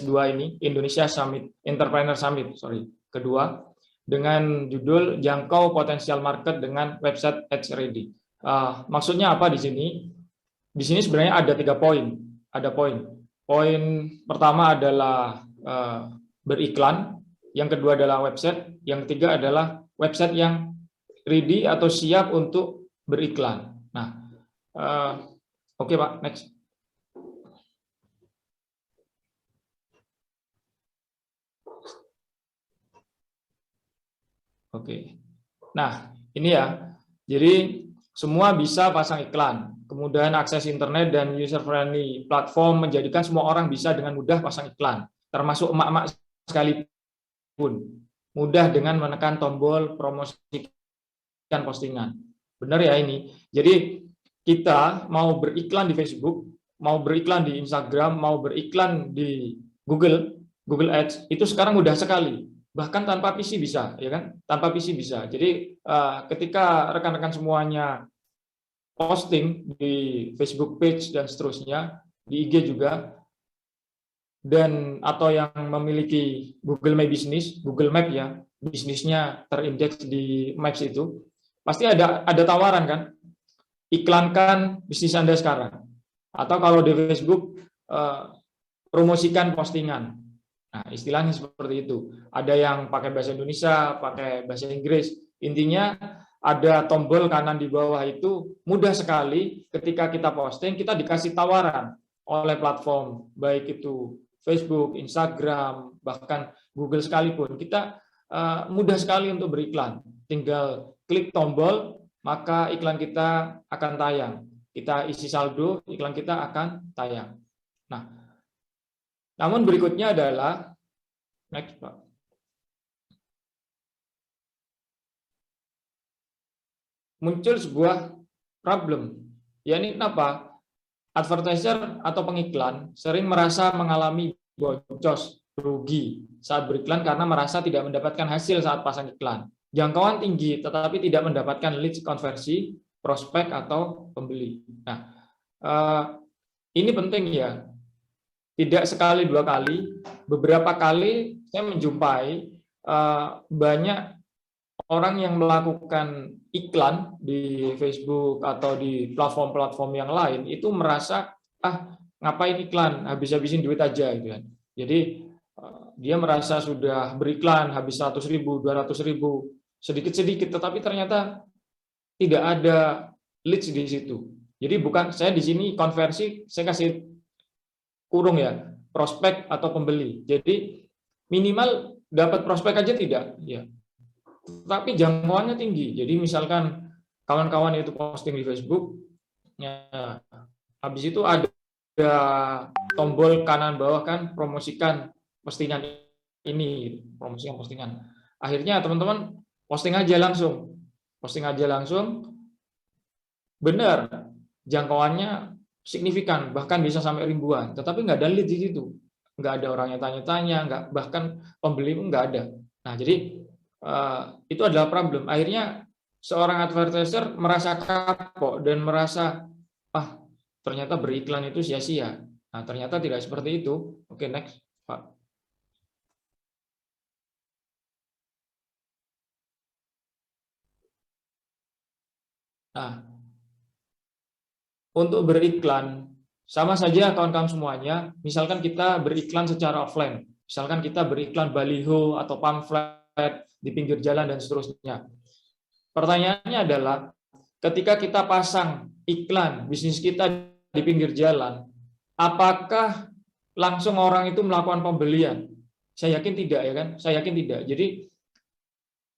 2 ini, Indonesia Summit, Entrepreneur Summit, kedua, dengan judul Jangkau Potensial Market dengan Website Ads Ready. Maksudnya apa di sini? Di sini sebenarnya ada 3 poin. Ada poin. Poin pertama adalah beriklan, yang kedua adalah website, yang ketiga adalah website yang ready atau siap untuk beriklan. Nah, oke Pak, next. Oke. Nah, ini ya. Jadi semua bisa pasang iklan. Kemudian akses internet dan user friendly platform menjadikan semua orang bisa dengan mudah pasang iklan, termasuk emak-emak sekalipun. Mudah dengan menekan tombol promosikan postingan. Benar ya ini. Jadi kita mau beriklan di Facebook, mau beriklan di Instagram, mau beriklan di Google Ads, itu sekarang mudah sekali. Bahkan tanpa PC bisa, ya kan? Tanpa PC bisa. Jadi ketika rekan-rekan semuanya posting di Facebook page dan seterusnya, di IG juga, dan atau yang memiliki Google My Business, Google Map ya, bisnisnya terindeks di Maps itu, pasti ada tawaran kan? Iklankan bisnis Anda sekarang. Atau kalau di Facebook, promosikan postingan. Nah, istilahnya seperti itu. Ada yang pakai bahasa Indonesia, pakai bahasa Inggris. Intinya ada tombol kanan di bawah itu mudah sekali ketika kita posting, kita dikasih tawaran oleh platform, baik itu Facebook, Instagram, bahkan Google sekalipun. Kita mudah sekali untuk beriklan. Tinggal klik tombol, maka iklan kita akan tayang. Kita isi saldo, iklan kita akan tayang. Nah, namun berikutnya adalah, next Pak. Muncul sebuah problem. Ya ini kenapa? Advertiser atau pengiklan sering merasa mengalami boncos, rugi saat beriklan karena merasa tidak mendapatkan hasil saat pasang iklan. Jangkauan tinggi tetapi tidak mendapatkan leads konversi, prospek atau pembeli. Nah, ini penting ya. Tidak sekali dua kali, beberapa kali saya menjumpai banyak orang yang melakukan iklan di Facebook atau di platform-platform yang lain itu merasa ngapain iklan, habis-habisin duit aja gitu kan. Jadi dia merasa sudah beriklan habis 100.000, 200.000 sedikit-sedikit, tetapi ternyata tidak ada leads di situ. Jadi bukan saya di sini konversi, saya kasih kurung ya, prospek atau pembeli. Jadi minimal dapat prospek aja tidak, ya. Tapi jangkauannya tinggi. Jadi misalkan kawan-kawan itu posting di Facebook, ya, habis itu ada tombol kanan bawah kan promosikan postingan ini, promosikan postingan. Akhirnya teman-teman posting aja langsung, benar jangkauannya signifikan, bahkan bisa sampai ribuan, tetapi nggak ada lead di situ, nggak ada orang yang tanya-tanya, nggak, bahkan pembeli pun nggak ada. Nah, jadi itu adalah problem. Akhirnya seorang advertiser merasa kapok dan merasa ternyata beriklan itu sia-sia. Nah, ternyata tidak seperti itu. Oke, next, Pak. Nah, untuk beriklan sama saja kawan-kawan semuanya. Misalkan kita beriklan secara offline, misalkan kita beriklan baliho atau pamflet di pinggir jalan dan seterusnya. Pertanyaannya adalah, ketika kita pasang iklan bisnis kita di pinggir jalan, apakah langsung orang itu melakukan pembelian? Saya yakin tidak, ya kan? Saya yakin tidak. Jadi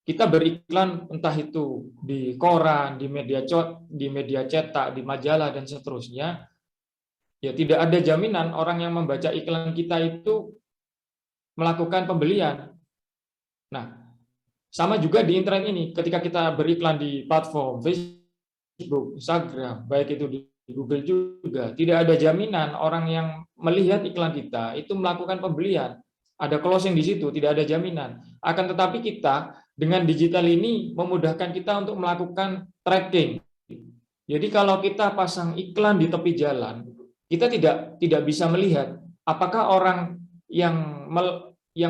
kita beriklan entah itu di koran, di media cetak, di majalah dan seterusnya, ya tidak ada jaminan orang yang membaca iklan kita itu melakukan pembelian. Nah, sama juga di internet ini, ketika kita beriklan di platform Facebook, Instagram, baik itu di Google juga, tidak ada jaminan orang yang melihat iklan kita itu melakukan pembelian. Ada closing di situ, tidak ada jaminan. Akan tetapi kita dengan digital ini memudahkan kita untuk melakukan tracking. Jadi kalau kita pasang iklan di tepi jalan, kita tidak bisa melihat apakah orang yang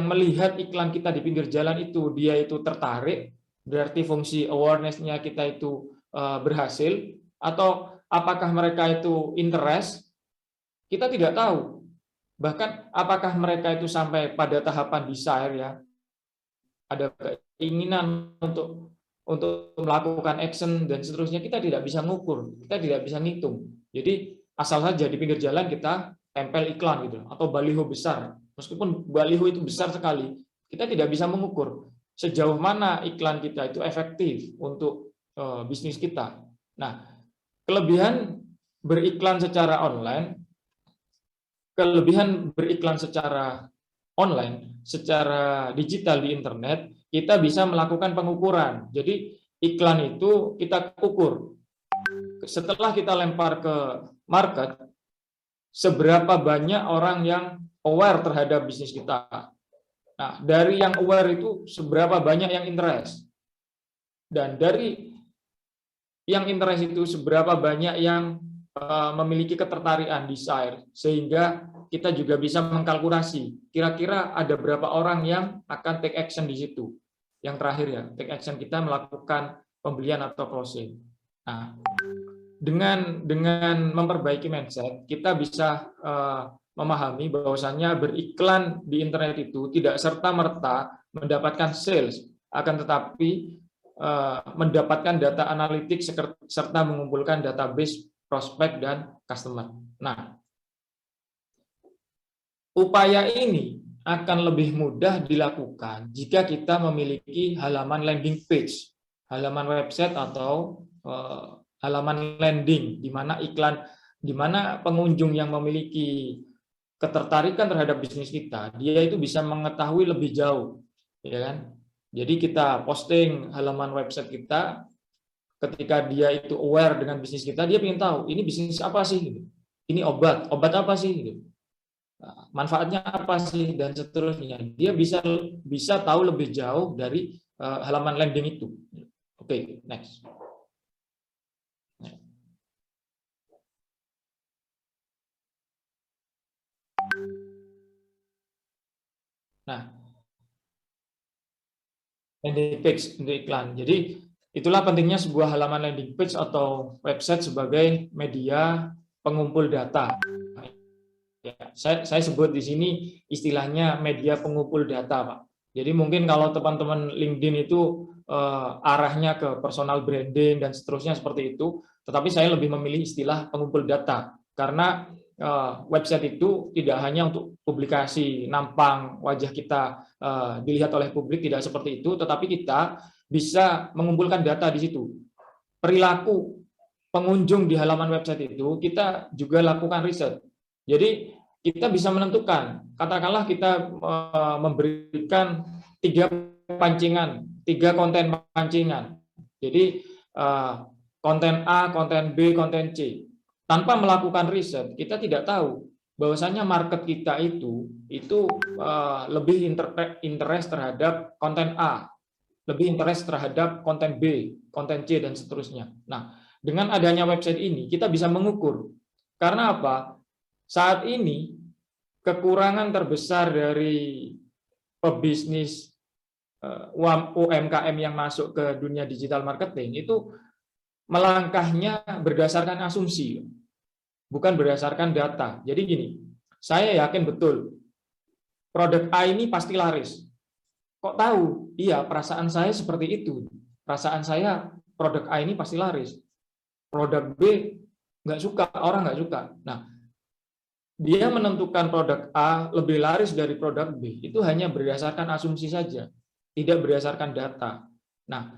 melihat iklan kita di pinggir jalan itu dia itu tertarik, berarti fungsi awareness-nya kita itu berhasil, atau apakah mereka itu interest, kita tidak tahu. Bahkan apakah mereka itu sampai pada tahapan desire, ya, ada keinginan untuk melakukan action dan seterusnya, kita tidak bisa ngukur, kita tidak bisa ngitung. Jadi asal saja di pinggir jalan kita tempel iklan gitu, atau baliho besar, meskipun baliho itu besar sekali, kita tidak bisa mengukur sejauh mana iklan kita itu efektif untuk bisnis kita. Nah, kelebihan beriklan secara online, secara digital di internet, kita bisa melakukan pengukuran. Jadi iklan itu kita ukur. Setelah kita lempar ke market, seberapa banyak orang yang aware terhadap bisnis kita. Nah, dari yang aware itu seberapa banyak yang interest. Dan dari yang interest itu seberapa banyak yang memiliki ketertarikan, desire, sehingga kita juga bisa mengkalkulasi kira-kira ada berapa orang yang akan take action di situ. Yang terakhir, ya, take action kita melakukan pembelian atau closing. Nah, dengan memperbaiki mindset, kita bisa memahami bahwasannya beriklan di internet itu tidak serta-merta mendapatkan sales, akan tetapi mendapatkan data analitik serta mengumpulkan database prospek dan customer. Nah, upaya ini akan lebih mudah dilakukan jika kita memiliki halaman landing page, halaman website atau halaman landing, di mana pengunjung yang memiliki ketertarikan terhadap bisnis kita, dia itu bisa mengetahui lebih jauh, ya kan? Jadi kita posting halaman website kita, ketika dia itu aware dengan bisnis kita, dia ingin tahu ini bisnis apa sih, gitu. Ini obat apa sih, gitu. Manfaatnya apa sih, dan seterusnya. Dia bisa tahu lebih jauh dari halaman landing itu. Oke, next. Nah, landing page untuk iklan. Jadi itulah pentingnya sebuah halaman landing page atau website sebagai media pengumpul data. Ya, saya sebut di sini istilahnya media pengumpul data, Pak. Jadi mungkin kalau teman-teman LinkedIn itu arahnya ke personal branding dan seterusnya seperti itu, tetapi saya lebih memilih istilah pengumpul data karena website itu tidak hanya untuk publikasi nampang wajah kita dilihat oleh publik, tidak seperti itu, tetapi kita bisa mengumpulkan data di situ. Perilaku pengunjung di halaman website itu kita juga lakukan riset. Jadi kita bisa menentukan, katakanlah kita memberikan 3 konten pancingan. Jadi konten A, konten B, konten C. Tanpa melakukan riset, kita tidak tahu bahwasanya market kita itu lebih interest terhadap konten A, lebih interest terhadap konten B, konten C, dan seterusnya. Nah, dengan adanya website ini, kita bisa mengukur. Karena apa? Saat ini, kekurangan terbesar dari pebisnis UMKM yang masuk ke dunia digital marketing itu melangkahnya berdasarkan asumsi, bukan berdasarkan data. Jadi gini, saya yakin betul produk A ini pasti laris. Kok tahu? Iya, perasaan saya seperti itu. Perasaan saya produk A ini pasti laris. Produk B nggak suka, orang nggak suka. Nah, dia menentukan produk A lebih laris dari produk B, itu hanya berdasarkan asumsi saja, tidak berdasarkan data. Nah,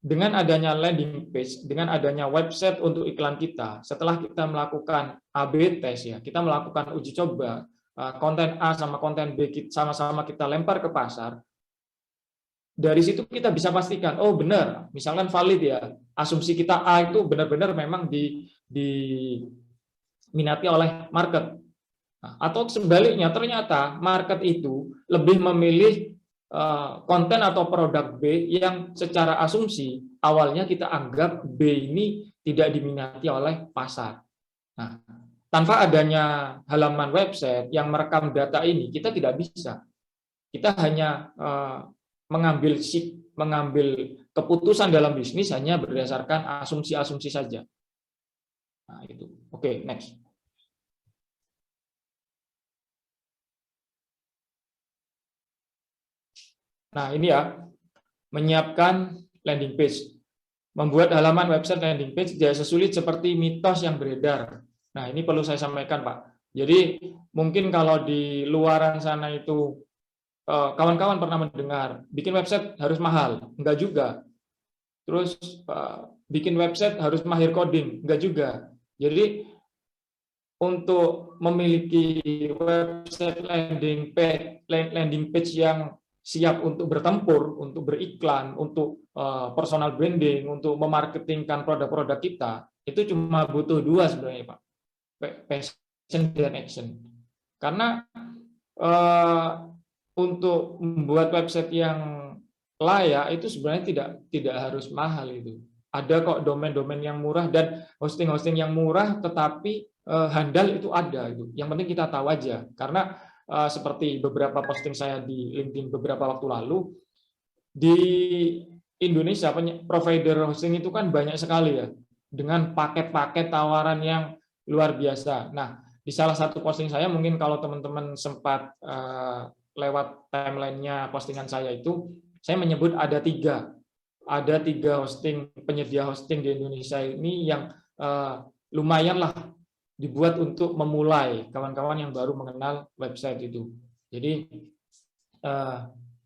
dengan adanya landing page, dengan adanya website untuk iklan kita, setelah kita melakukan A/B test, ya, kita melakukan uji coba, konten A sama konten B sama-sama kita lempar ke pasar, dari situ kita bisa pastikan, oh benar, misalkan valid, ya, asumsi kita A itu benar-benar memang diminati oleh market. Atau sebaliknya, ternyata market itu lebih memilih konten atau produk B yang secara asumsi awalnya kita anggap B ini tidak diminati oleh pasar. Nah, tanpa adanya halaman website yang merekam data ini, kita tidak bisa. Kita hanya mengambil keputusan dalam bisnis hanya berdasarkan asumsi-asumsi saja. Nah, itu. Oke, next. Nah, ini ya, menyiapkan landing page. Membuat halaman website landing page tidak sesulit seperti mitos yang beredar. Nah, ini perlu saya sampaikan, Pak. Jadi, mungkin kalau di luaran sana itu kawan-kawan pernah mendengar, bikin website harus mahal. Enggak juga. Terus bikin website harus mahir coding. Enggak juga. Jadi, untuk memiliki website landing page yang siap untuk bertempur, untuk beriklan, untuk personal branding, untuk memarketingkan produk-produk kita, itu cuma butuh dua sebenarnya, Pak. Passion dan action. Karena untuk membuat website yang layak itu sebenarnya tidak harus mahal itu. Ada kok domain-domain yang murah dan hosting-hosting yang murah, tetapi handal itu ada itu. Yang penting kita tahu aja. Karena seperti beberapa posting saya di LinkedIn beberapa waktu lalu, di Indonesia provider hosting itu kan banyak sekali ya, dengan paket-paket tawaran yang luar biasa. Nah, di salah satu posting saya, mungkin kalau teman-teman sempat lewat timeline-nya postingan saya itu, saya menyebut ada tiga penyedia hosting di Indonesia ini yang lumayan lah dibuat untuk memulai kawan-kawan yang baru mengenal website itu. Jadi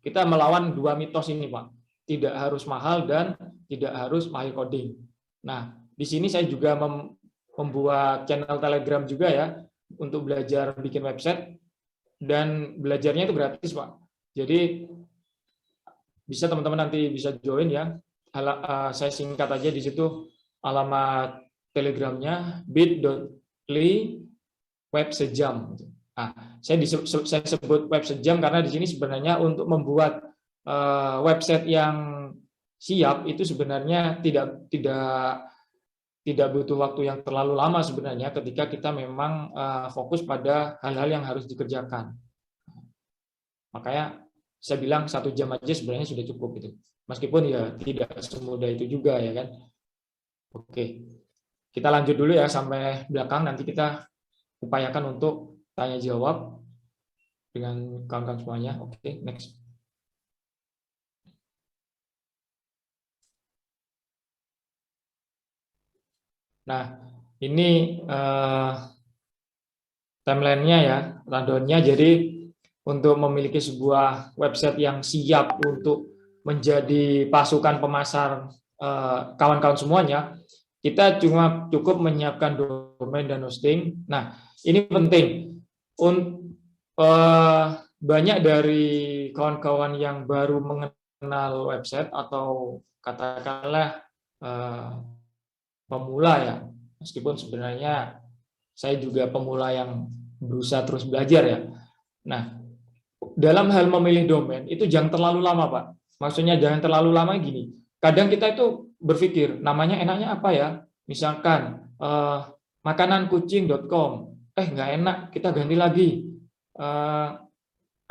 kita melawan dua mitos ini, Pak. Tidak harus mahal dan tidak harus mahir coding. Nah, di sini saya juga membuat channel Telegram juga ya untuk belajar bikin website, dan belajarnya itu gratis, Pak. Jadi bisa teman-teman nanti bisa join ya. Saya singkat aja di situ alamat Telegramnya bit.ly web sejam. Nah, saya sebut web sejam karena di sini sebenarnya untuk membuat website yang siap itu sebenarnya tidak butuh waktu yang terlalu lama sebenarnya ketika kita memang fokus pada hal-hal yang harus dikerjakan. Makanya saya bilang 1 jam aja sebenarnya sudah cukup itu. Meskipun ya tidak semudah itu juga ya kan. Oke. Kita lanjut dulu ya sampai belakang, nanti kita upayakan untuk tanya jawab dengan kawan-kawan semuanya. Oke, next. Nah, ini timeline-nya ya, rundown-nya. Jadi untuk memiliki sebuah website yang siap untuk menjadi pasukan pemasar kawan-kawan semuanya, kita cuma cukup menyiapkan domain dan hosting. Nah, ini penting. Banyak dari kawan-kawan yang baru mengenal website atau katakanlah pemula ya, meskipun sebenarnya saya juga pemula yang berusaha terus belajar ya. Nah, dalam hal memilih domain itu jangan terlalu lama, Pak. Maksudnya jangan terlalu lama gini. Kadang kita itu berpikir namanya enaknya apa ya? Misalkan makanankucing.com. Nggak enak, kita ganti lagi.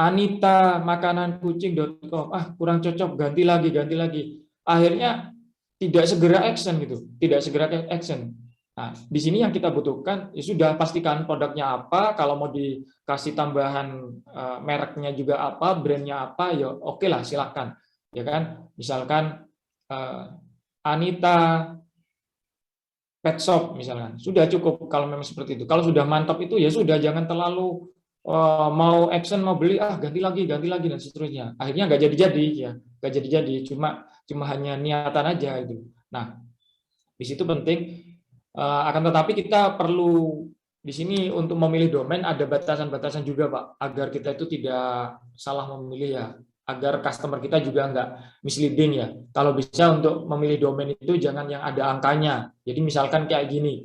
Anita makanankucing.com. Kurang cocok, ganti lagi. Akhirnya tidak segera action gitu, tidak segera action. Nah, di sini yang kita butuhkan ya sudah pastikan produknya apa, kalau mau dikasih tambahan mereknya juga apa, brandnya apa, ya oke lah silakan, ya kan. Misalkan Anita Pet Shop misalkan, sudah cukup kalau memang seperti itu. Kalau sudah mantap itu ya sudah, jangan terlalu mau action, mau beli ganti lagi dan seterusnya. Akhirnya nggak jadi-jadi ya, nggak jadi-jadi, cuma hanya niatan aja itu. Nah, di situ penting. Akan tetapi kita perlu di sini untuk memilih domain ada batasan-batasan juga, Pak, agar kita itu tidak salah memilih ya, agar customer kita juga nggak misleading ya. Kalau bisa untuk memilih domain itu jangan yang ada angkanya. Jadi misalkan kayak gini,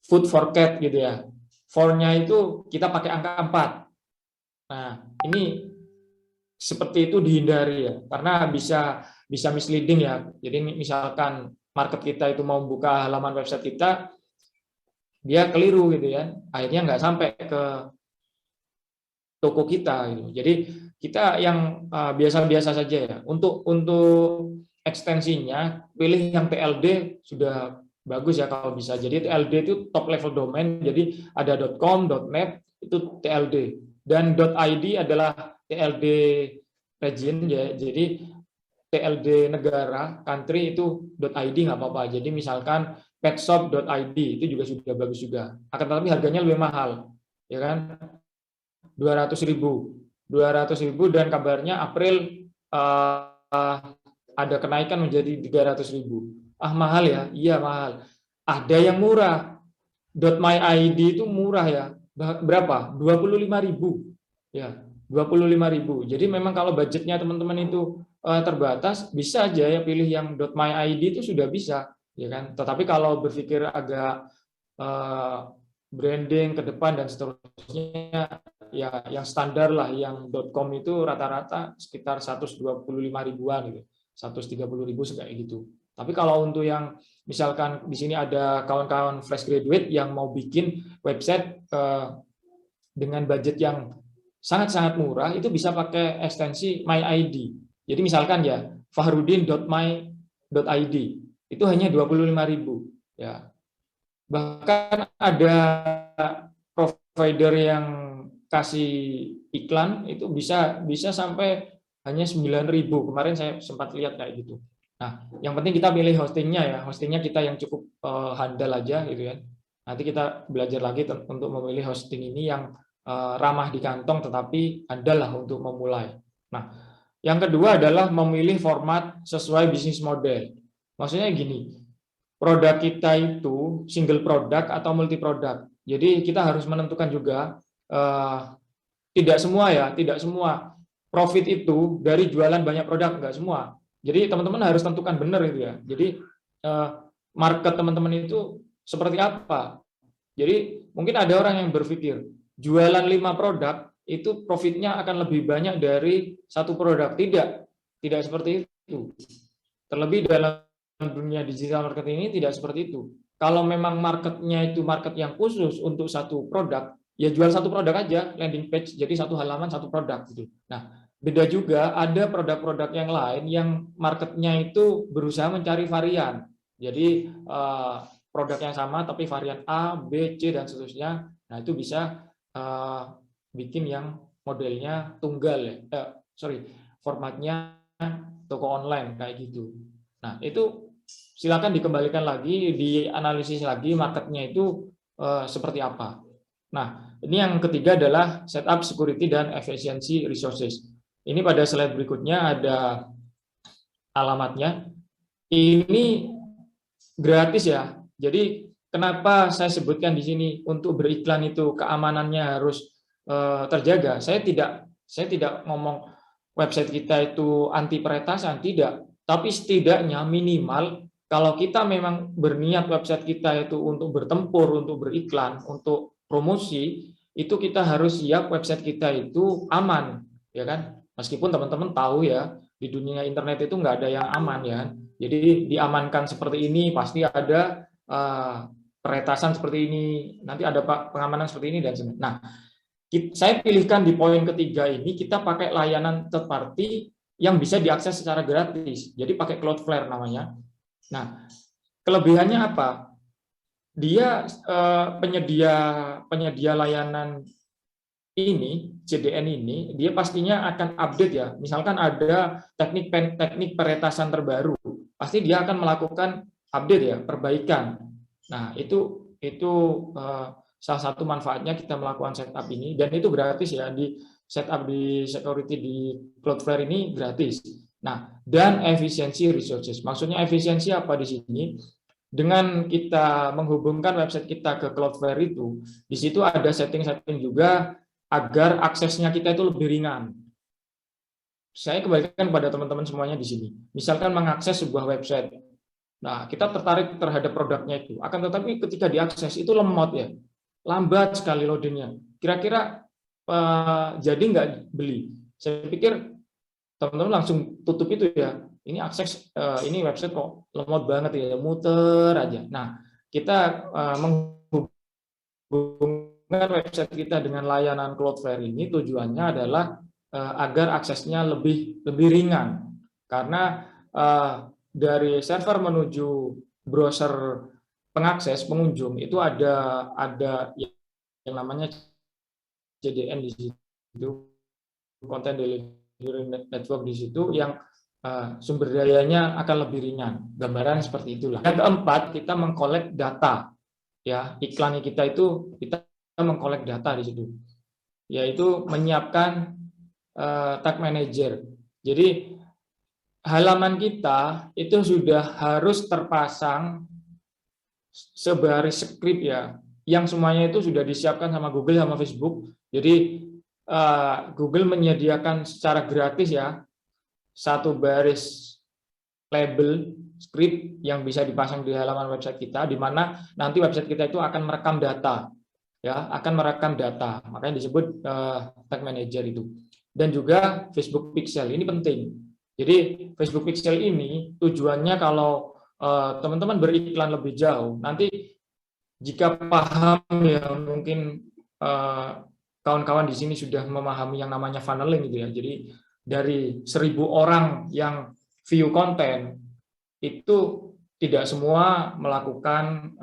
food for cat gitu ya. For-nya itu kita pakai angka 4. Nah, ini seperti itu dihindari ya, karena bisa misleading ya. Jadi misalkan market kita itu mau buka halaman website kita, dia keliru gitu ya, akhirnya nggak sampai ke toko kita gitu. Jadi kita yang biasa-biasa saja ya. Untuk ekstensinya pilih yang TLD sudah bagus ya kalau bisa. Jadi TLD itu top level domain. Jadi ada .com, .net itu TLD dan .id adalah TLD region ya. Jadi TLD negara, country itu .id nggak apa-apa. Jadi misalkan petshop.id itu juga sudah bagus juga. Akan tetapi harganya lebih mahal, ya kan? 200.000, 200.000 dan kabarnya April ada kenaikan menjadi 300.000. Ah mahal ya? Iya mahal. Ada yang murah. .myid itu murah ya. Berapa? 25.000. Ya, 25.000. Jadi memang kalau budgetnya teman-teman itu terbatas, bisa aja ya pilih yang .myid itu sudah bisa, ya kan? Tetapi kalau berpikir agak branding ke depan dan seterusnya, ya yang standar lah, yang .com itu rata-rata sekitar 125.000-an gitu, 130.000 kayak gitu. Tapi kalau untuk yang misalkan di sini ada kawan-kawan fresh graduate yang mau bikin website dengan budget yang sangat-sangat murah, itu bisa pakai ekstensi MyID. Jadi misalkan ya fahrudin.my.id itu hanya 25.000 ya. Bahkan ada provider yang kasih iklan itu bisa sampai hanya 9.000. Kemarin saya sempat lihat kayak gitu. Nah, yang penting kita pilih hostingnya ya. Hostingnya kita yang cukup handal aja gitu ya. Nanti kita belajar lagi untuk memilih hosting ini yang ramah di kantong tetapi handal lah untuk memulai. Nah, yang kedua adalah memilih format sesuai bisnis model. Maksudnya gini, produk kita itu single produk atau multi produk. Jadi kita harus menentukan juga tidak semua ya, tidak semua profit itu dari jualan banyak produk, enggak semua. Jadi teman-teman harus tentukan benar itu ya. Jadi market teman-teman itu seperti apa. Jadi mungkin ada orang yang berpikir jualan 5 produk itu profitnya akan lebih banyak dari satu produk. Tidak seperti itu. Terlebih dalam dunia digital marketing ini tidak seperti itu. Kalau memang marketnya itu market yang khusus untuk satu produk, ya jual satu produk aja, landing page, jadi satu halaman satu produk gitu. Nah, beda juga ada produk-produk yang lain yang marketnya itu berusaha mencari varian. Jadi produk yang sama tapi varian A, B, C dan seterusnya. Nah, itu bisa bikin yang modelnya tunggal ya. Formatnya toko online kayak gitu. Nah, itu silakan dikembalikan lagi, dianalisis lagi marketnya itu seperti apa. Nah, ini yang ketiga adalah setup security dan efficiency resources. Ini pada slide berikutnya ada alamatnya. Ini gratis ya. Jadi kenapa saya sebutkan di sini untuk beriklan itu keamanannya harus terjaga. Saya tidak ngomong website kita itu anti peretasan, tidak. Tapi setidaknya minimal kalau kita memang berniat website kita itu untuk bertempur, untuk beriklan, untuk promosi, itu kita harus siap website kita itu aman, ya kan? Meskipun teman-teman tahu ya, di dunia internet itu nggak ada yang aman ya. Jadi diamankan seperti ini, pasti ada peretasan seperti ini, nanti ada pengamanan seperti ini dan sebagainya. Nah, saya pilihkan di poin ketiga ini kita pakai layanan third party yang bisa diakses secara gratis. Jadi pakai Cloudflare namanya. Nah, kelebihannya apa? Dia penyedia layanan ini, CDN ini, dia pastinya akan update ya. Misalkan ada teknik peretasan terbaru, pasti dia akan melakukan update ya, perbaikan. Nah, itu salah satu manfaatnya kita melakukan setup ini, dan itu gratis ya, di setup di security di Cloudflare ini gratis. Nah, dan efisiensi resources. Maksudnya efisiensi apa di sini? Dengan kita menghubungkan website kita ke Cloudflare itu, di situ ada setting-setting juga agar aksesnya kita itu lebih ringan. Saya kembalikan pada teman-teman semuanya di sini. Misalkan mengakses sebuah website. Nah, kita tertarik terhadap produknya itu. Akan tetapi ketika diakses itu lemot ya. Lambat sekali loadingnya. Kira-kira jadi nggak beli? Saya pikir teman-teman langsung tutup itu ya. Ini akses, ini website kok lemot banget ya, muter aja. Nah, kita menghubungkan menghubungkan website kita dengan layanan Cloudflare ini tujuannya adalah agar aksesnya lebih ringan, karena dari server menuju browser pengakses pengunjung itu ada yang namanya CDN di situ, Content Delivery Network di situ, yang sumber dayanya akan lebih ringan. Gambaran seperti itulah. Yang keempat, kita mengkolek data. Ya, iklan kita itu kita mengkolek data di situ, yaitu menyiapkan tag manager. Jadi halaman kita itu sudah harus terpasang sebaris skrip ya, yang semuanya itu sudah disiapkan sama Google sama Facebook. Jadi Google menyediakan secara gratis ya satu baris label script yang bisa dipasang di halaman website kita, di mana nanti website kita itu akan merekam data, ya, akan merekam data. Makanya disebut tag manager itu. Dan juga Facebook Pixel ini penting. Jadi Facebook Pixel ini tujuannya kalau teman-teman beriklan lebih jauh, nanti jika paham ya, mungkin kawan-kawan di sini sudah memahami yang namanya funneling gitu ya. Jadi dari 1.000 orang yang view konten itu tidak semua melakukan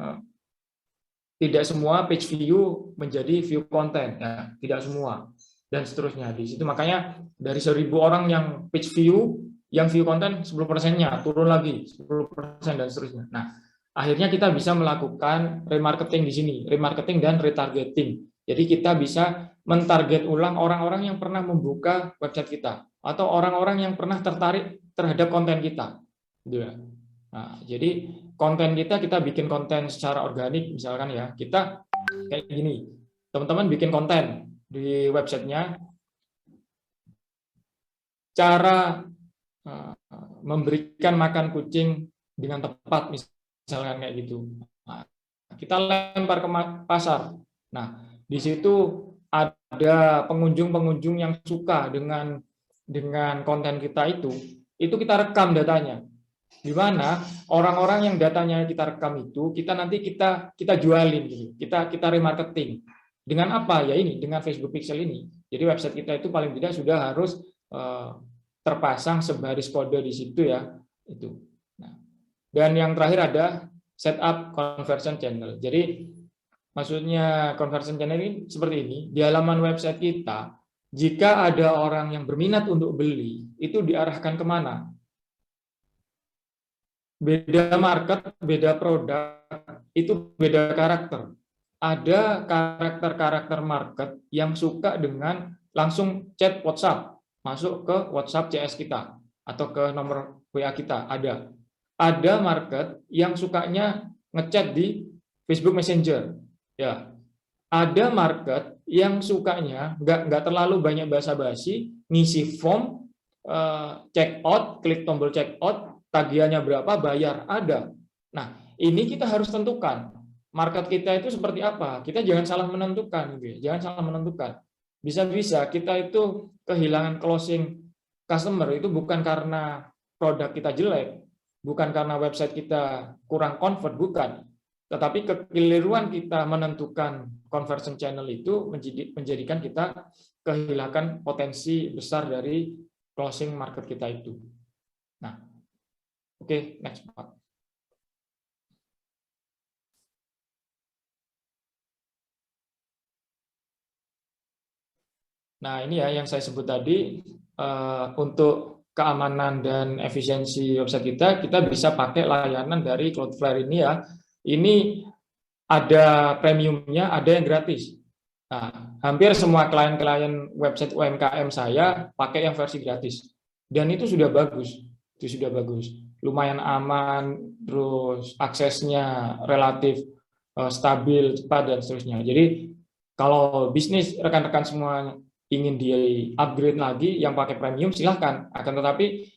tidak semua page view menjadi view konten ya, tidak semua, dan seterusnya di situ. Makanya dari 1.000 orang yang page view, yang view konten 10%-nya turun lagi 10% dan seterusnya. Nah, akhirnya kita bisa melakukan remarketing di sini, remarketing dan retargeting. Jadi kita bisa mentarget ulang orang-orang yang pernah membuka website kita atau orang-orang yang pernah tertarik terhadap konten kita. Nah, jadi konten kita bikin konten secara organik, misalkan ya, kita kayak gini, teman-teman bikin konten di websitenya, cara memberikan makan kucing dengan tepat, misalkan kayak gitu. Nah, kita lempar ke pasar. Nah, di situ ada pengunjung-pengunjung yang suka dengan konten kita itu kita rekam datanya. Di mana orang-orang yang datanya kita rekam itu nanti kita jualin gitu. Kita remarketing. Dengan apa? Ya ini, dengan Facebook Pixel ini. Jadi website kita itu paling tidak sudah harus terpasang sebaris kode di situ ya, itu. Nah, dan yang terakhir ada setup conversion channel. Jadi maksudnya conversion channel ini seperti ini, di halaman website kita, jika ada orang yang berminat untuk beli, itu diarahkan kemana? Beda market, beda produk, itu beda karakter. Ada karakter-karakter market yang suka dengan langsung chat WhatsApp, masuk ke WhatsApp CS kita, atau ke nomor WA kita, ada. Ada market yang sukanya ngechat di Facebook Messenger. Ya, ada market yang sukanya nggak terlalu banyak basa-basi, ngisi form, check out, klik tombol check out, tagihannya berapa, bayar, ada. Nah, ini kita harus tentukan market kita itu seperti apa. Kita jangan salah menentukan, gitu ya. Jangan salah menentukan. Bisa-bisa kita itu kehilangan closing customer itu bukan karena produk kita jelek, bukan karena website kita kurang convert, bukan. Tetapi kekeliruan kita menentukan conversion channel itu menjadikan kita kehilangan potensi besar dari closing market kita itu. Nah, oke, next part. Nah, ini ya yang saya sebut tadi, untuk keamanan dan efisiensi website kita bisa pakai layanan dari Cloudflare ini ya. Ini ada premiumnya, ada yang gratis. Nah, hampir semua klien-klien website UMKM saya pakai yang versi gratis. Dan itu sudah bagus. Itu sudah bagus. Lumayan aman, terus aksesnya relatif stabil, cepat, dan seterusnya. Jadi, kalau bisnis rekan-rekan semua ingin di-upgrade lagi yang pakai premium, silahkan. Akan tetapi,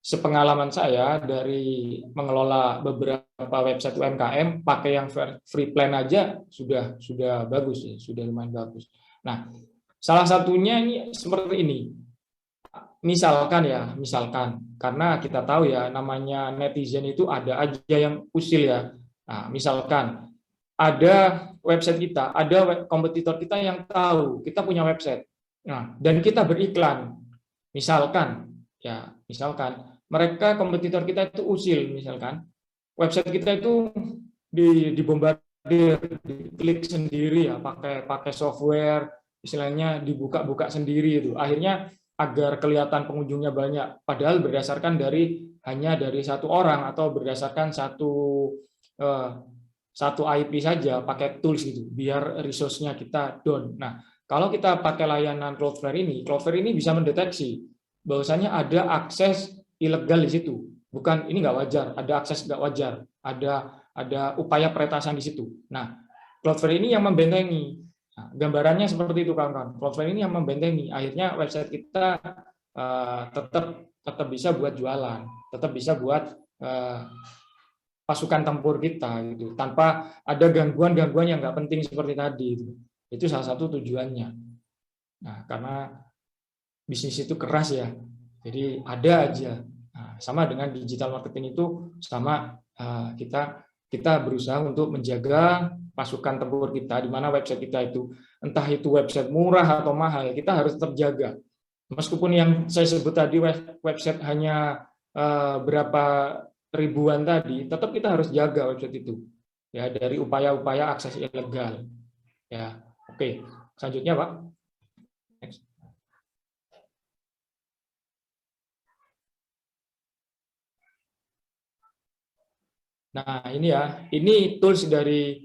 sepengalaman saya dari mengelola beberapa website UMKM, pakai yang free plan aja sudah bagus ya, sudah lumayan bagus. Nah, salah satunya ini seperti ini. Misalkan karena kita tahu ya namanya netizen itu ada aja yang usil ya. Nah, misalkan ada website kita, ada kompetitor kita yang tahu kita punya website. Nah, dan kita beriklan. Misalkan mereka kompetitor kita itu usil, misalkan website kita itu dibombardir, diklik sendiri ya, pakai software, istilahnya dibuka-buka sendiri itu. Akhirnya agar kelihatan pengunjungnya banyak, padahal berdasarkan hanya dari satu orang atau berdasarkan satu IP saja, pakai tools gitu, biar resource-nya kita down. Nah, kalau kita pakai layanan Cloudflare ini bisa mendeteksi bahwasanya ada akses ilegal di situ. Bukan, ini nggak wajar, ada akses nggak wajar, ada upaya peretasan di situ. Nah, Cloudflare ini yang membentengi. Nah, gambarannya seperti itu, kawan-kawan. Cloudflare ini yang membentengi. Akhirnya website kita tetap bisa buat jualan, tetap bisa buat pasukan tempur kita gitu, tanpa ada gangguan-gangguan yang nggak penting seperti tadi itu salah satu tujuannya. Nah, karena bisnis itu keras ya, jadi ada aja. Nah, sama dengan digital marketing itu sama, kita berusaha untuk menjaga pasukan tempur kita, di mana website kita itu entah itu website murah atau mahal, kita harus tetap jaga. Meskipun yang saya sebut tadi website hanya berapa ribuan tadi, tetap kita harus jaga website itu ya dari upaya-upaya akses ilegal ya. Oke, selanjutnya Pak. Next. Nah, ini tools dari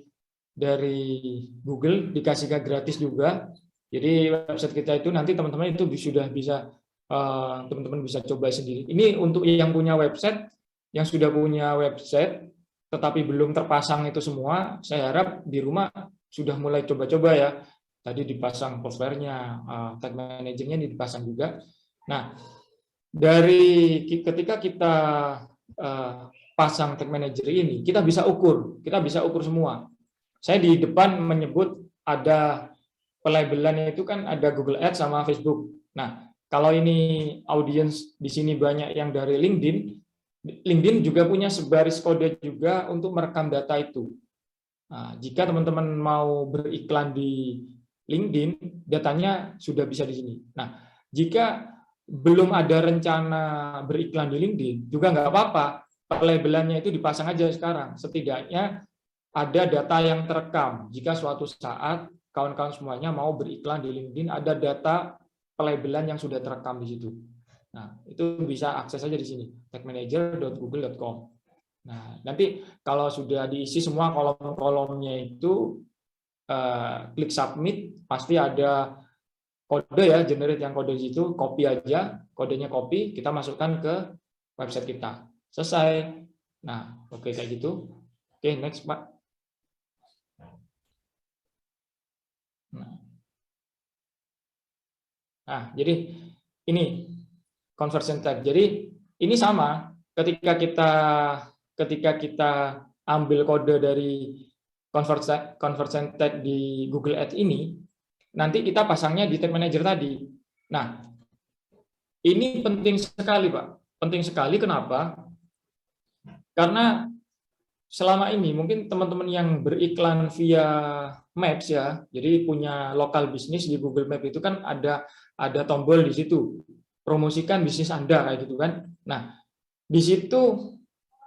Google, dikasihkan gratis juga. Jadi website kita itu nanti teman-teman itu sudah bisa teman-teman bisa coba sendiri. Ini untuk yang punya website, yang sudah punya website tetapi belum terpasang itu semua, saya harap di rumah sudah mulai coba-coba ya. Tadi dipasang Cloudflare-nya, Tag Manager-nya dipasang juga. Nah, ketika kita pasang Tag Manager ini, kita bisa ukur semua. Saya di depan menyebut ada pelabelannya itu kan ada Google Ads sama Facebook. Nah, kalau ini audiens di sini banyak yang dari LinkedIn juga punya sebaris kode juga untuk merekam data itu. Nah, jika teman-teman mau beriklan di LinkedIn, datanya sudah bisa di sini. Nah, jika belum ada rencana beriklan di LinkedIn, juga nggak apa-apa, pelabelannya itu dipasang aja sekarang. Setidaknya ada data yang terekam. Jika suatu saat kawan-kawan semuanya mau beriklan di LinkedIn, ada data pelabelan yang sudah terekam di situ. Nah, itu bisa akses aja di sini, tagmanager.google.com. Nah, nanti kalau sudah diisi semua kolom-kolomnya itu, klik submit, pasti ada kode ya, generate yang kode di situ, copy aja, kodenya copy, kita masukkan ke website kita. Selesai. Nah, oke kayak gitu. Oke, next Pak. Nah, jadi ini conversion tag. Jadi ini sama ketika kita ambil kode dari conversion tag di Google Ads ini, nanti kita pasangnya di Tag Manager tadi. Nah, ini penting sekali, Pak. Penting sekali kenapa? Karena selama ini mungkin teman-teman yang beriklan via Maps ya, jadi punya lokal bisnis di Google Maps itu kan ada tombol di situ, promosikan bisnis Anda kayak gitu kan. Nah, di situ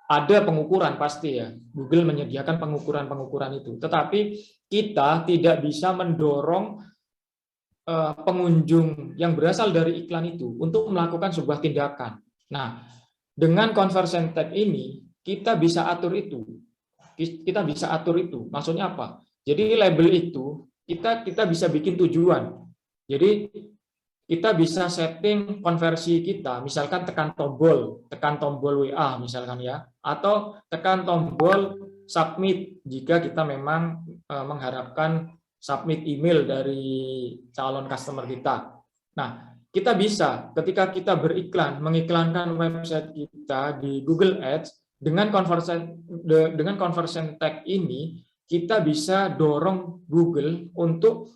ada pengukuran pasti ya, Google menyediakan pengukuran itu. Tetapi kita tidak bisa mendorong pengunjung yang berasal dari iklan itu untuk melakukan sebuah tindakan. Nah, dengan conversion tag ini kita bisa atur itu. Maksudnya apa? Jadi label itu kita bisa bikin tujuan. Jadi kita bisa setting konversi kita, misalkan tekan tombol WA misalkan ya, atau tekan tombol submit jika kita memang mengharapkan submit email dari calon customer kita. Nah, kita bisa ketika kita beriklan, mengiklankan website kita di Google Ads dengan conversion tag ini, kita bisa dorong Google untuk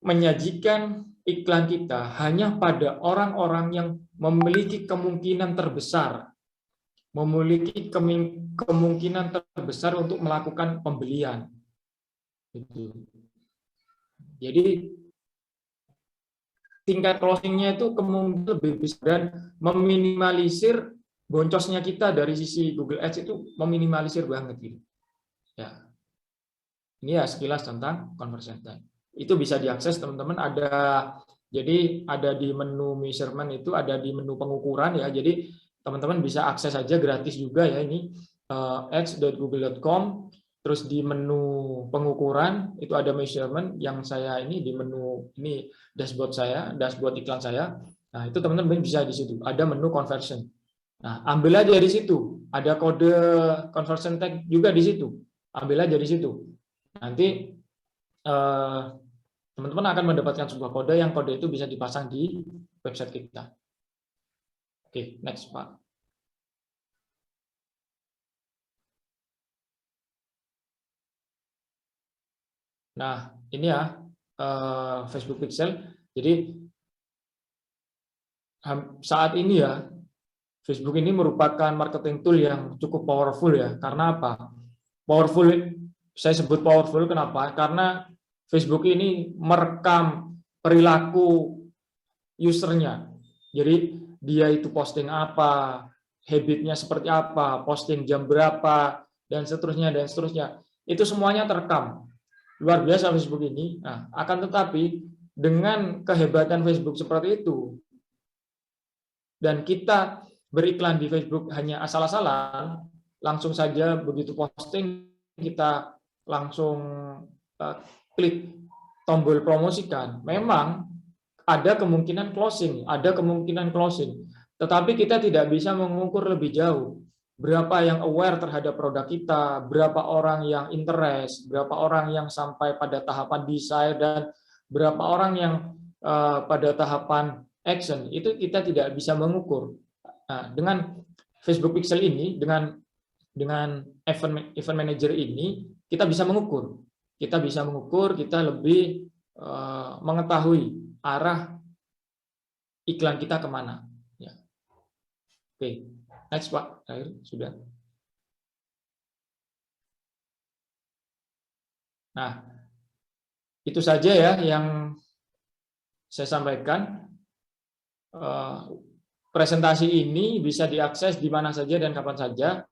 menyajikan iklan kita hanya pada orang-orang yang memiliki kemungkinan terbesar untuk melakukan pembelian. Gitu. Jadi tingkat closingnya itu kemungkinan lebih besar dan meminimalisir boncosnya kita dari sisi Google Ads itu meminimalisir banget gitu. Ya. Ini ya sekilas tentang conversion time. Itu bisa diakses teman-teman, jadi ada di menu measurement, itu ada di menu pengukuran ya. Jadi teman-teman bisa akses aja gratis juga ya ini ads.google.com. Terus di menu pengukuran itu ada measurement yang saya ini di menu ini dashboard saya, dashboard iklan saya. Nah, itu teman-teman bisa di situ. Ada menu conversion. Nah, ambil aja di situ. Ada kode conversion tag juga di situ. Ambil aja di situ. Nanti teman-teman akan mendapatkan sebuah kode yang kode itu bisa dipasang di website kita. Oke, next Pak. Nah, ini ya Facebook Pixel. Jadi saat ini ya Facebook ini merupakan marketing tool yang cukup powerful ya. Karena apa? Powerful, saya sebut powerful kenapa? Karena Facebook ini merekam perilaku usernya. Jadi dia itu posting apa, habitnya seperti apa, posting jam berapa, dan seterusnya, dan seterusnya. Itu semuanya terekam. Luar biasa Facebook ini. Nah, akan tetapi dengan kehebatan Facebook seperti itu, dan kita beriklan di Facebook hanya asal-asalan, langsung saja begitu posting, kita langsung klik tombol promosikan. Memang ada kemungkinan closing, tetapi kita tidak bisa mengukur lebih jauh. Berapa yang aware terhadap produk kita, berapa orang yang interest, berapa orang yang sampai pada tahapan desain, dan berapa orang yang pada tahapan action, itu kita tidak bisa mengukur. Nah, dengan Facebook Pixel ini, dengan event manager ini, kita bisa mengukur. Kita lebih mengetahui arah iklan kita kemana. Ya. Oke, next Pak. Sudah. Nah, itu saja ya yang saya sampaikan. Presentasi ini bisa diakses di mana saja dan kapan saja.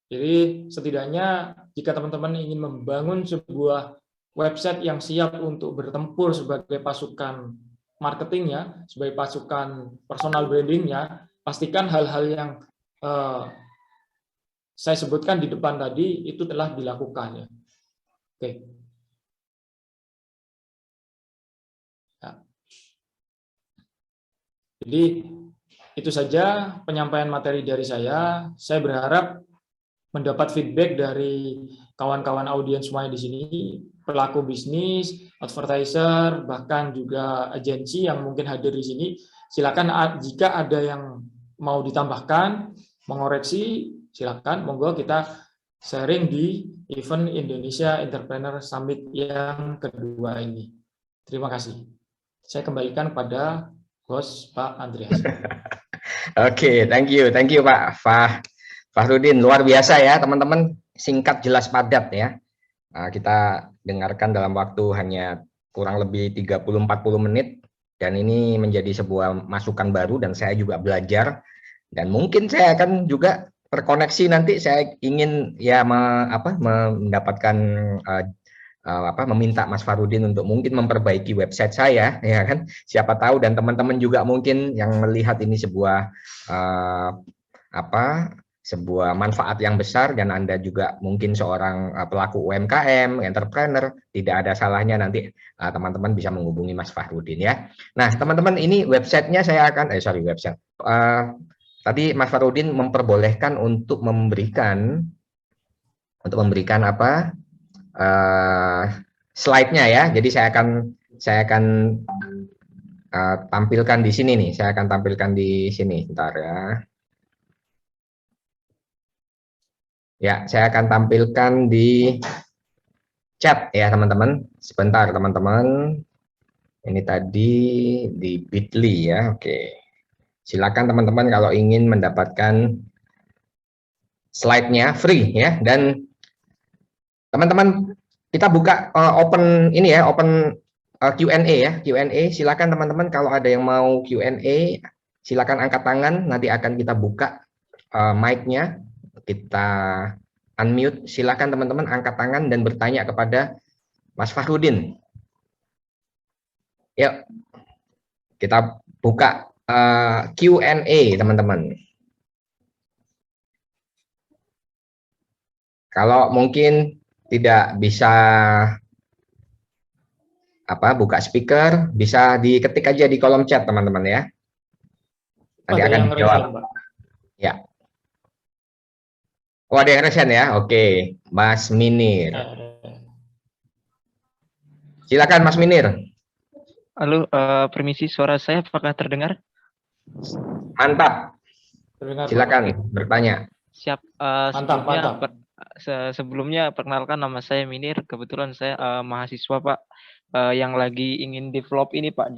Jadi setidaknya jika teman-teman ingin membangun sebuah website yang siap untuk bertempur sebagai pasukan marketingnya, sebagai pasukan personal brandingnya, pastikan hal-hal yang saya sebutkan di depan tadi itu telah dilakukan ya. Oke. Ya. Jadi itu saja penyampaian materi dari saya. Saya berharap mendapat feedback dari kawan-kawan audiens semuanya di sini, pelaku bisnis, advertiser, bahkan juga agensi yang mungkin hadir di sini. Silakan jika ada yang mau ditambahkan, mengoreksi, silakan. Monggo kita sharing di event Indonesia Entrepreneur Summit yang kedua ini. Terima kasih. Saya kembalikan pada host Pak Andreas. Oke, thank you Pak Fahrudin, luar biasa ya teman-teman, singkat jelas padat ya. Kita dengarkan dalam waktu hanya kurang lebih 30-40 menit, dan ini menjadi sebuah masukan baru dan saya juga belajar, dan mungkin saya akan juga terkoneksi nanti. Saya ingin ya mendapatkan meminta Mas Fahrudin untuk mungkin memperbaiki website saya, ya kan? Siapa tahu, dan teman-teman juga mungkin yang melihat ini sebuah sebuah manfaat yang besar, dan Anda juga mungkin seorang pelaku UMKM, entrepreneur, tidak ada salahnya nanti teman-teman bisa menghubungi Mas Fahrudin ya. Nah, teman-teman, ini websitenya saya akan tadi Mas Fahrudin memperbolehkan untuk memberikan slide-nya ya. Jadi saya akan tampilkan di sini nih. Saya akan tampilkan di sini, bentar ya. Ya, saya akan tampilkan di chat ya teman-teman. Sebentar teman-teman. Ini tadi di Bitly ya. Oke. Silakan teman-teman kalau ingin mendapatkan slide-nya free ya. Dan teman-teman kita buka open ini ya, open Q&A ya, Q&A. Silakan teman-teman kalau ada yang mau Q&A, silakan angkat tangan. Nanti akan kita buka mic-nya, kita unmute. Silakan teman-teman angkat tangan dan bertanya kepada Mas Fahrudin. Yuk, kita buka Q&A teman-teman. Kalau mungkin tidak bisa buka speaker, bisa diketik aja di kolom chat teman-teman ya. Nanti akan dijawab. Ya. Oh, ada yang resen ya. Oke, Mas Minir. Silakan Mas Minir. Halo, permisi, suara saya apakah terdengar? Mantap. Terdengar, silakan Pak. bertanya. Siap. Mantap. Sebelumnya perkenalkan, nama saya Minir. Kebetulan saya mahasiswa Pak, yang lagi ingin develop ini Pak,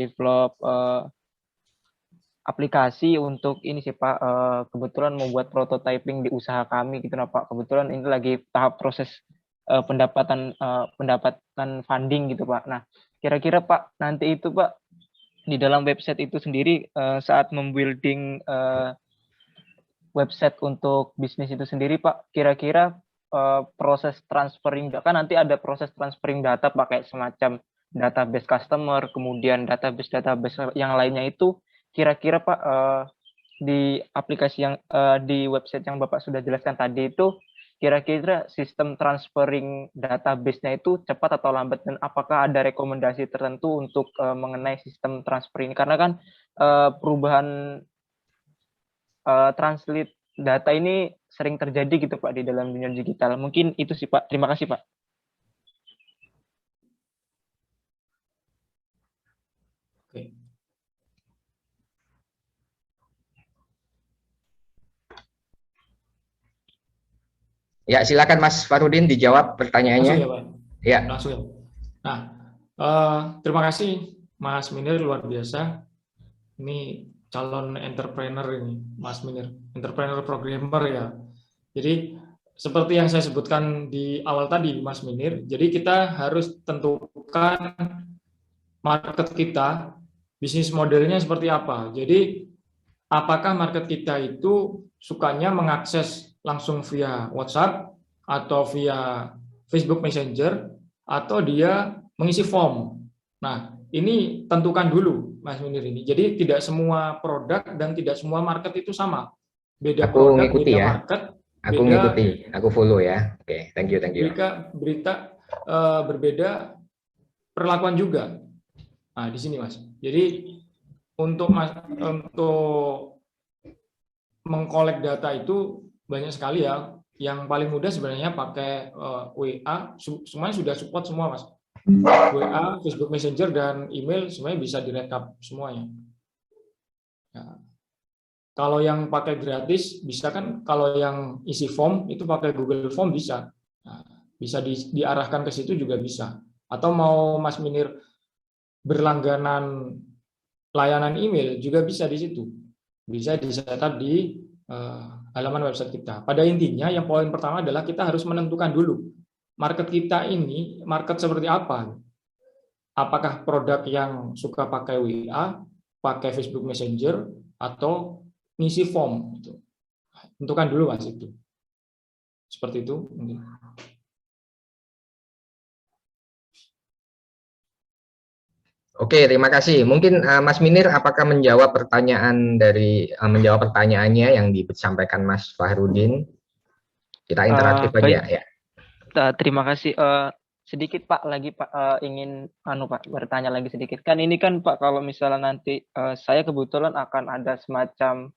aplikasi untuk ini sih Pak. Kebetulan membuat prototyping di usaha kami gitu nah Pak. Kebetulan ini lagi tahap proses pendapatan funding gitu Pak. Nah, kira-kira Pak nanti itu Pak di dalam website itu sendiri saat membuilding website untuk bisnis itu sendiri Pak, kira-kira proses transferring kan nanti ada proses transferring data pakai semacam database customer, kemudian database yang lainnya itu kira-kira Pak di aplikasi yang di website yang Bapak sudah jelaskan tadi itu kira-kira sistem transferring database-nya itu cepat atau lambat, dan apakah ada rekomendasi tertentu untuk mengenai sistem transfer ini, karena kan perubahan translate data ini sering terjadi gitu Pak di dalam dunia digital. Mungkin itu sih Pak. Terima kasih Pak. Oke. Ya, silakan Mas Fahrudin dijawab pertanyaannya. Langsung ya Pak. Ya. Langsung ya. Nah, terima kasih Mas Minir, luar biasa. Ini calon entrepreneur ini, Mas Minir, entrepreneur programmer ya. Jadi seperti yang saya sebutkan di awal tadi, Mas Minir, jadi kita harus tentukan market kita, bisnis modelnya seperti apa. Jadi apakah market kita itu sukanya mengakses langsung via WhatsApp atau via Facebook Messenger, atau dia mengisi form. Nah, ini tentukan dulu Mas Munir ini. Jadi tidak semua produk dan tidak semua market itu sama. Beda Aku produk, ngikuti beda ya. market, Aku beda, ngikuti, aku follow ya. Oke, thank you. Berita berbeda perlakuan juga. Nah, di sini Mas. Jadi untuk mengkolek data itu banyak sekali ya. Yang paling mudah sebenarnya pakai WA, semuanya sudah support semua Mas. WA, Facebook Messenger, dan email semuanya bisa direkap semuanya. Ya. Kalau yang pakai gratis bisa kan, kalau yang isi form itu pakai Google Form bisa. Nah, bisa diarahkan ke situ juga bisa. Atau mau Mas Minir berlangganan layanan email juga bisa di situ. Bisa di-setup di halaman website kita. Pada intinya yang poin pertama adalah kita harus menentukan dulu market kita ini market seperti apa. Apakah produk yang suka pakai WA, pakai Facebook Messenger, atau ngisi form. Tentukan dulu Mas itu. Seperti itu mungkin. Oke, terima kasih. Mungkin Mas Minir apakah menjawab pertanyaannya yang disampaikan Mas Fahrudin? Kita interaktif aja ya. Terima kasih. Sedikit Pak lagi Pak, ingin Pak bertanya lagi sedikit. Kan ini kan Pak, kalau misalnya nanti saya kebetulan akan ada semacam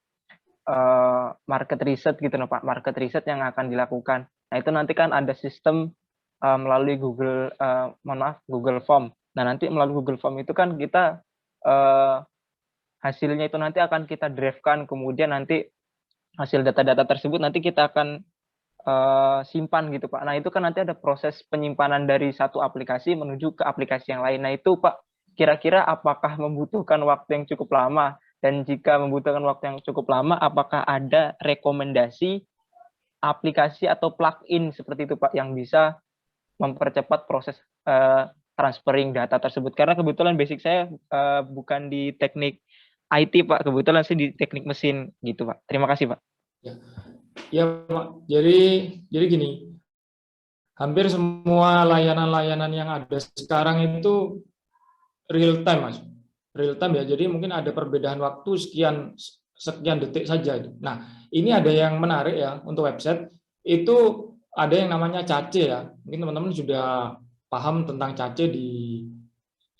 market research gitu Pak, market research yang akan dilakukan. Nah, itu nanti kan ada sistem melalui Google Form. Nah, nanti melalui Google Form itu kan kita hasilnya itu nanti akan kita drive-kan, kemudian nanti hasil data-data tersebut nanti kita akan simpan gitu Pak. Nah, itu kan nanti ada proses penyimpanan dari satu aplikasi menuju ke aplikasi yang lain. Nah, itu Pak, kira-kira apakah membutuhkan waktu yang cukup lama? Dan jika membutuhkan waktu yang cukup lama, apakah ada rekomendasi aplikasi atau plugin seperti itu Pak yang bisa mempercepat proses transferring data tersebut. Karena kebetulan basic saya bukan di teknik IT, Pak. Kebetulan saya di teknik mesin gitu, Pak. Terima kasih, Pak. Ya, Pak. Jadi gini, hampir semua layanan-layanan yang ada sekarang itu real time, Mas. Real time ya. Jadi mungkin ada perbedaan waktu sekian detik saja. Nah, ini ada yang menarik ya untuk website. Itu ada yang namanya CACE ya. Mungkin teman-teman sudah paham tentang CACE di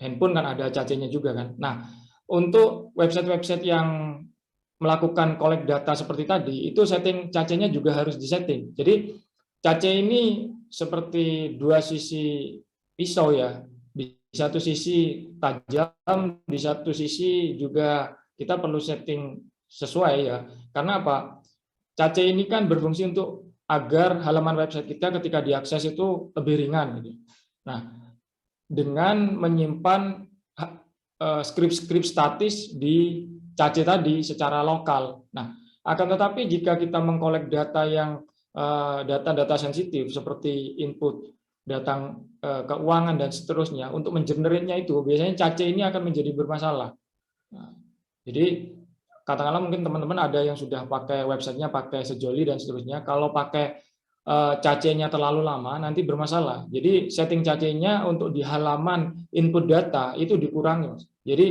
handphone kan ada CACE-nya juga kan. Nah, untuk website-website yang melakukan collect data seperti tadi, itu setting CACE-nya juga harus disetting. Jadi CACE ini seperti dua sisi pisau ya. Di satu sisi tajam, di satu sisi juga kita perlu setting sesuai ya. Karena apa? CACE ini kan berfungsi untuk agar halaman website kita ketika diakses itu lebih ringan gitu. Nah, dengan menyimpan skrip-skrip statis di CACE tadi secara lokal. Nah, akan tetapi jika kita mengkolek data yang data-data sensitif seperti input data keuangan dan seterusnya, untuk mengenerate-nya itu biasanya CACE ini akan menjadi bermasalah. Nah, jadi katakanlah mungkin teman-teman ada yang sudah pakai websitenya pakai Sejoli dan seterusnya. Kalau pakai CACE-nya terlalu lama nanti bermasalah. Jadi setting CACE-nya untuk di halaman input data itu dikurangi. Jadi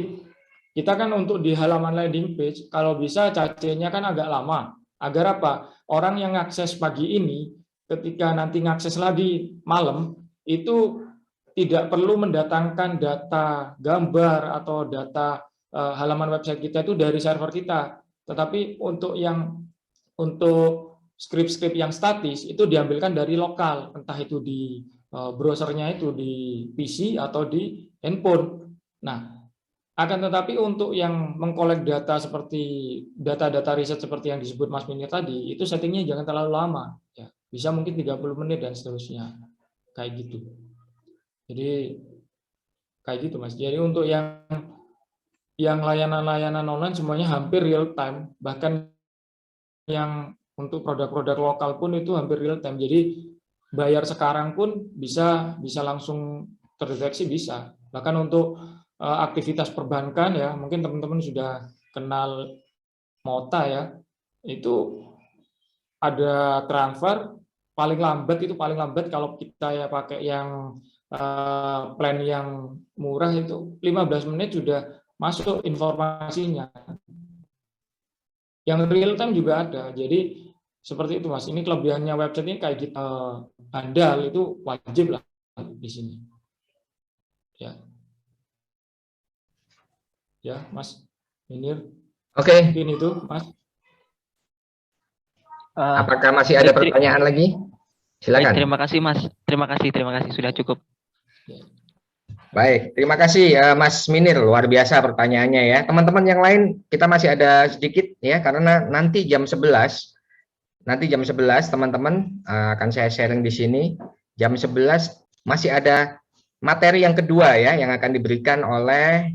kita kan untuk di halaman landing page kalau bisa CACE-nya kan agak lama. Agar apa? Orang yang akses pagi ini ketika nanti ngakses lagi malam itu tidak perlu mendatangkan data gambar atau data halaman website kita itu dari server kita, tetapi untuk skrip-skrip yang statis itu diambilkan dari lokal, entah itu di browsernya itu di PC atau di handphone. Nah, akan tetapi untuk yang mengkolek data seperti data-data riset seperti yang disebut Mas Minir tadi, itu settingnya jangan terlalu lama, ya. Bisa mungkin 30 menit dan seterusnya, kayak gitu. Jadi kayak gitu Mas. Jadi untuk yang layanan-layanan online semuanya hampir real time, bahkan yang untuk produk-produk lokal pun itu hampir real time. Jadi bayar sekarang pun bisa langsung terdeteksi bisa. Bahkan untuk aktivitas perbankan ya, mungkin teman-teman sudah kenal Mota ya, itu ada transfer paling lambat kalau kita ya pakai yang plan yang murah itu 15 menit sudah masuk informasinya. Yang real time juga ada. Jadi seperti itu Mas. Ini kelebihannya website ini kayak gitu. Handal itu wajib lah di sini. Ya. Ya, Mas Minir. Oke. Mungkin itu, Mas. Apakah masih ada pertanyaan lagi? Silakan. Terima kasih Mas. Terima kasih sudah cukup. Baik, terima kasih Mas Minir, luar biasa pertanyaannya ya. Teman-teman yang lain kita masih ada sedikit ya, karena nanti jam 11 teman-teman akan saya sharing di sini. Jam 11 masih ada materi yang kedua ya yang akan diberikan oleh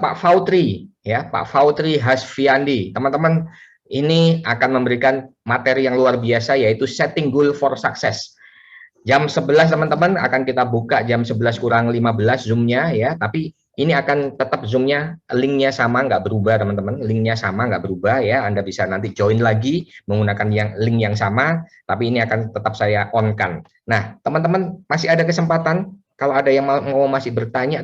Pak Fautri ya, Pak Fautri Hasfiandi. Teman-teman, ini akan memberikan materi yang luar biasa yaitu setting goal for success. Jam 11 teman-teman akan kita buka jam 11 kurang 15 Zoom-nya ya, tapi ini akan tetap Zoom-nya, link-nya sama, nggak berubah teman-teman, link-nya sama, nggak berubah ya, Anda bisa nanti join lagi menggunakan link yang sama, tapi ini akan tetap saya on-kan. Nah, teman-teman masih ada kesempatan, kalau ada yang mau masih bertanya,